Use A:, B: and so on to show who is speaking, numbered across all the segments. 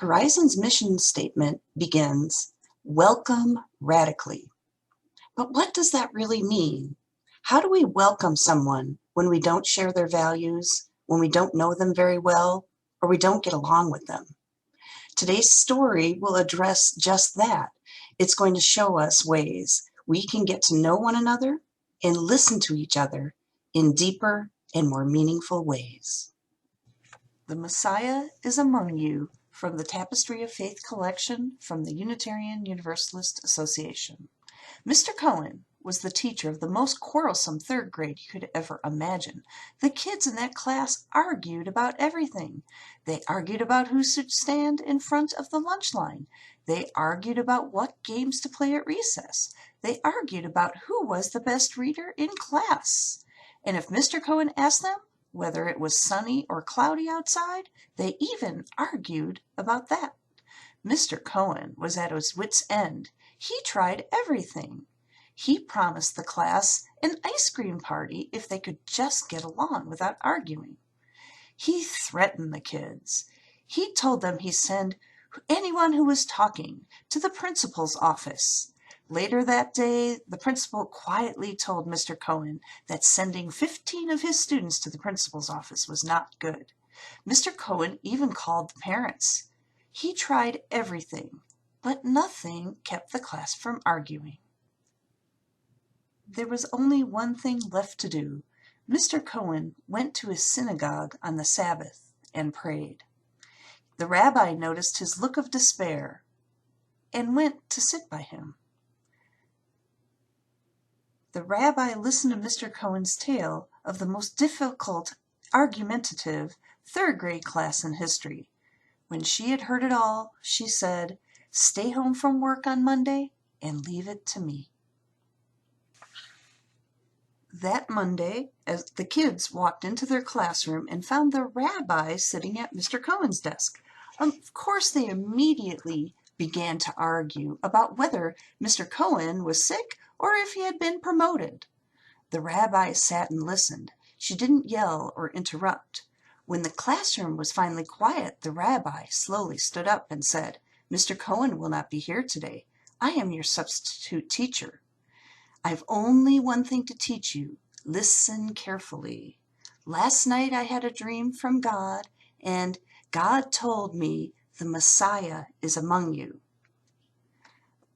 A: Horizon's mission statement begins, "Welcome radically." But what does that really mean? How do we welcome someone when we don't share their values, when we don't know them very well, or we don't get along with them? Today's story will address just that. It's going to show us ways we can get to know one another and listen to each other in deeper and more meaningful ways. The Messiah is Among You, from the Tapestry of Faith collection from the Unitarian Universalist Association. Mr. Cohen was the teacher of the most quarrelsome third grade you could ever imagine. The kids in that class argued about everything. They argued about who should stand in front of the lunch line. They argued about what games to play at recess. They argued about who was the best reader in class. And if Mr. Cohen asked them whether it was sunny or cloudy outside, they even argued about that. Mr. Cohen was at his wit's end. He tried everything. He promised the class an ice cream party if they could just get along without arguing. He threatened the kids. He told them he'd send anyone who was talking to the principal's office. Later that day, the principal quietly told Mr. Cohen that sending 15 of his students to the principal's office was not good. Mr. Cohen even called the parents. He tried everything, but nothing kept the class from arguing. There was only one thing left to do. Mr. Cohen went to his synagogue on the Sabbath and prayed. The rabbi noticed his look of despair and went to sit by him. The rabbi listened to Mr. Cohen's tale of the most difficult, argumentative, third grade class in history. When she had heard it all, she said, "Stay home from work on Monday and leave it to me." That Monday, as the kids walked into their classroom and found the rabbi sitting at Mr. Cohen's desk, of course they immediately began to argue about whether Mr. Cohen was sick or if he had been promoted. The rabbi sat and listened. She didn't yell or interrupt. When the classroom was finally quiet, the rabbi slowly stood up and said, "Mr. Cohen will not be here today. I am your substitute teacher. I've only one thing to teach you. Listen carefully. Last night I had a dream from God, and God told me the Messiah is among you."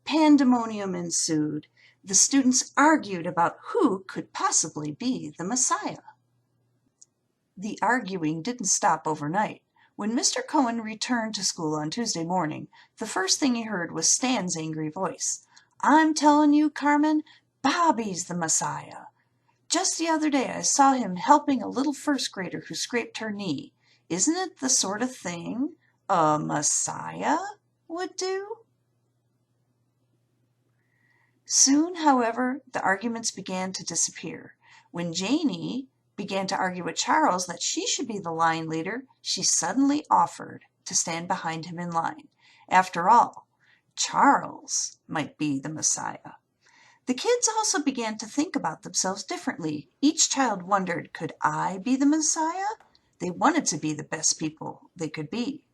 A: Pandemonium ensued. The students argued about who could possibly be the Messiah. The arguing didn't stop overnight. When Mr. Cohen returned to school on Tuesday morning, the first thing he heard was Stan's angry voice. "I'm telling you, Carmen, Bobby's the Messiah. Just the other day I saw him helping a little first grader who scraped her knee. Isn't it the sort of thing a Messiah would do?" Soon, however, the arguments began to disappear. When Janie began to argue with Charles that she should be the line leader, she suddenly offered to stand behind him in line. After all, Charles might be the Messiah. The kids also began to think about themselves differently. Each child wondered, could I be the Messiah? They wanted to be the best people they could be.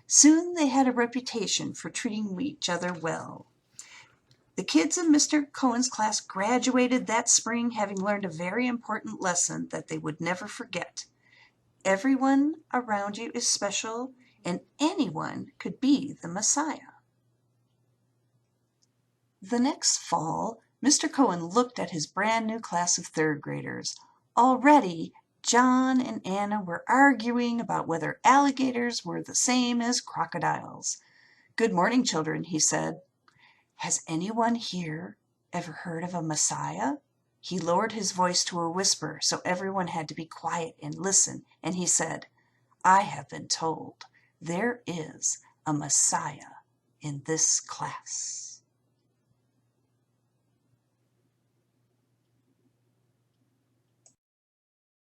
A: Soon they had a reputation for treating each other well. The kids in Mr. Cohen's class graduated that spring having learned a very important lesson that they would never forget. Everyone around you is special, and anyone could be the Messiah. The next fall, Mr. Cohen looked at his brand new class of third graders. Already, John and Anna were arguing about whether alligators were the same as crocodiles. "Good morning, children," he said. "Has anyone here ever heard of a Messiah?" He lowered his voice to a whisper so everyone had to be quiet and listen, and he said, "I have been told there is a Messiah in this class."